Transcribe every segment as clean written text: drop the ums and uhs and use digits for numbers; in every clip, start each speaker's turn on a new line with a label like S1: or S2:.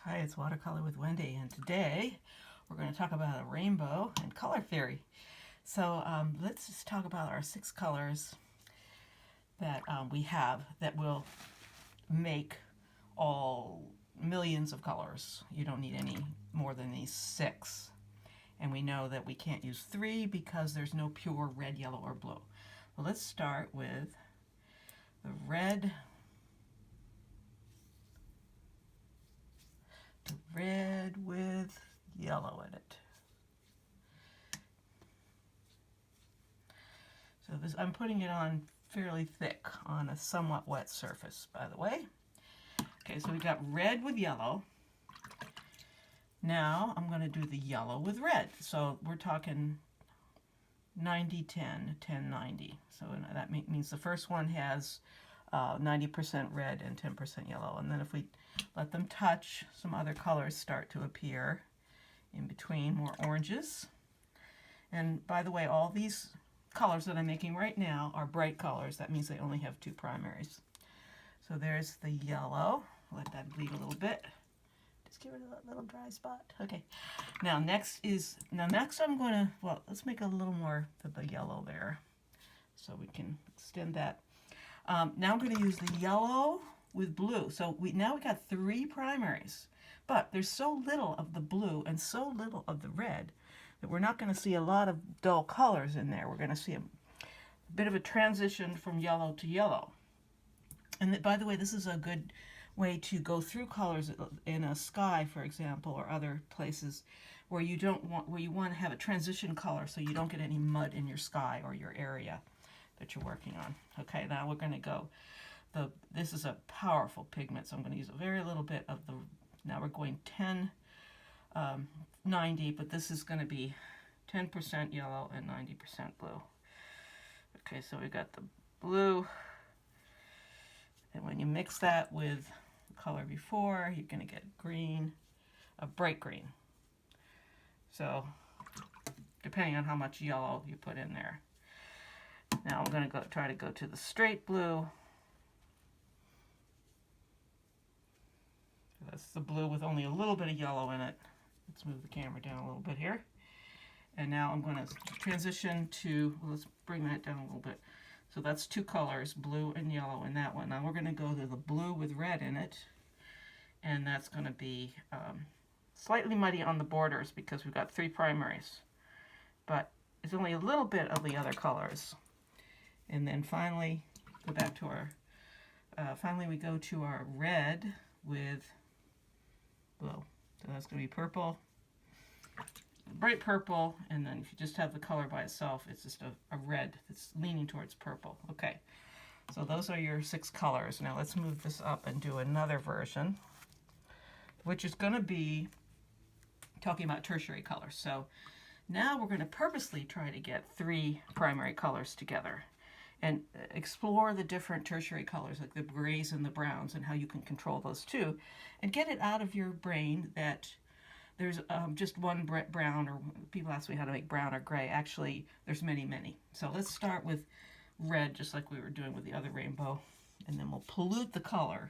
S1: Hi, it's Watercolor with Wendy, and today we're going to talk about a rainbow and color theory. So let's just talk about our 6 colors that we have that will make all millions of colors. You don't need any more than these 6. And we know that we can't use 3 because there's no pure red, yellow, or blue. Well, let's start with the red with yellow in it. So I'm putting it on fairly thick on a somewhat wet surface, by the way. Okay, so we got red with yellow. Now I'm going to do the yellow with red. So we're talking 90-10, 10-90. So that means the first one has 90% red and 10% yellow. And then if we let them touch, some other colors start to appear in between, more oranges. And by the way, all these colors that I'm making right now are bright colors. That means they only have 2 primaries. So there's the yellow. Let that bleed a little bit. Just give it a little dry spot. Okay. Now next I'm going to, well, let's make a little more of the yellow there so we can extend that. Now I'm going to use the yellow with blue. So now we got 3 primaries, but there's so little of the blue and so little of the red that we're not going to see a lot of dull colors in there. We're going to see a bit of a transition from yellow to yellow. And by the way, this is a good way to go through colors in a sky, for example, or other places where you want to have a transition color so you don't get any mud in your sky or your area that you're working on. Okay, now we're going to go. This is a powerful pigment, so I'm going to use a very little bit of the. Now we're going 10-90, but this is going to be 10% yellow and 90% blue. Okay, so we got the blue, and when you mix that with the color before, you're going to get green, a bright green. So depending on how much yellow you put in there. Now I'm going to try to go to the straight blue. That's the blue with only a little bit of yellow in it. Let's move the camera down a little bit here. And now I'm going to transition to, well, let's bring that down a little bit. So that's 2 colors, blue and yellow in that one. Now we're going to go to the blue with red in it. And that's going to be slightly muddy on the borders because we've got 3 primaries. But it's only a little bit of the other colors. And then finally, go back to our, finally we go to our red with blue. So that's going to be purple, bright purple, and then if you just have the color by itself, it's just a red that's leaning towards purple. Okay, so those are your 6 colors. Now let's move this up and do another version, which is going to be talking about tertiary colors. So now we're going to purposely try to get 3 primary colors together and explore the different tertiary colors, like the grays and the browns, and how you can control those too, and get it out of your brain that there's just one brown, or people ask me how to make brown or gray. Actually, there's many, many. So let's start with red, just like we were doing with the other rainbow, and then we'll pollute the color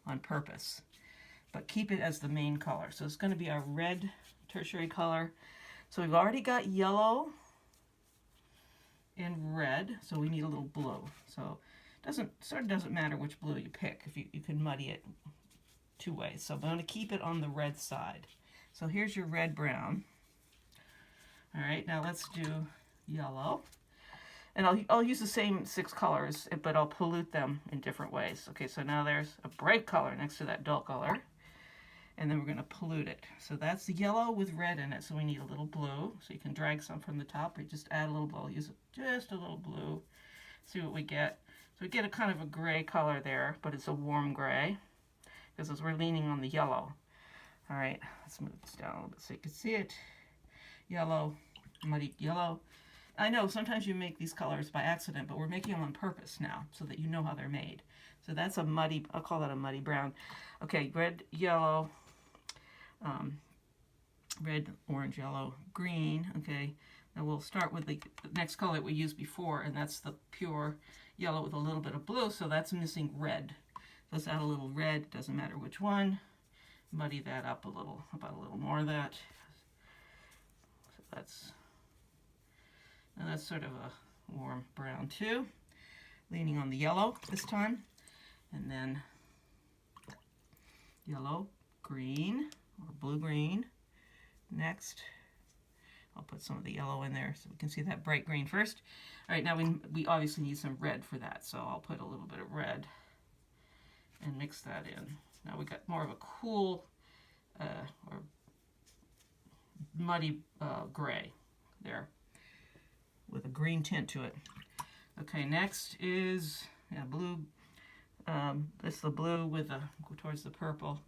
S1: on purpose, but keep it as the main color. So it's going to be our red tertiary color. So we've already got yellow and red, so we need a little blue. So it sort of doesn't matter which blue you pick. If you can muddy it 2 ways. So I'm going to keep it on the red side. So here's your red brown. All right, now let's do yellow. And I'll use the same 6 colors, but I'll pollute them in different ways. Okay, so now there's a bright color next to that dull color. And then we're going to pollute it. So that's the yellow with red in it. So we need a little blue. So you can drag some from the top, or you just add a little blue. I'll use just a little blue. See what we get. So we get a kind of a gray color there, but it's a warm gray because we're leaning on the yellow. All right, let's move this down a little bit so you can see it. Yellow, muddy yellow. I know sometimes you make these colors by accident, but we're making them on purpose now so that you know how they're made. So that's a muddy, I'll call that a muddy brown. Okay, red, yellow, red, orange, yellow, green. Okay, now we'll start with the next color that we used before, and that's the pure yellow with a little bit of blue, so that's missing red. Let's add a little red, doesn't matter which one. muddy that up a little, about a little more of that. So that's sort of a warm brown too. Leaning on the yellow this time. And then yellow, green, or blue-green. Next, I'll put some of the yellow in there so we can see that bright green first. All right, now we obviously need some red for that, so I'll put a little bit of red and mix that in. Now we got more of a cool or muddy gray there with a green tint to it. Okay, next is blue. This is the blue with go towards the purple.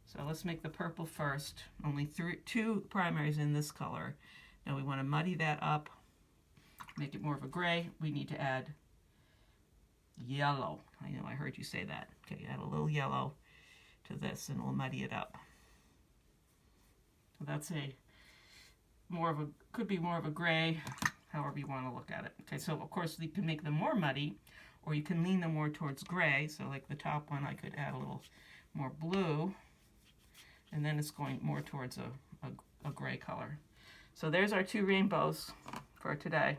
S1: So let's make the purple first. Only two primaries in this color. Now we want to muddy that up, make it more of a gray. We need to add yellow. I know I heard you say that. Okay, add a little yellow to this and we'll muddy it up. So that's could be more of a gray, however you want to look at it. Okay, so of course you can make them more muddy, or you can lean them more towards gray. So like the top one, I could add a little more blue, and then it's going more towards a gray color. So there's our two rainbows for today.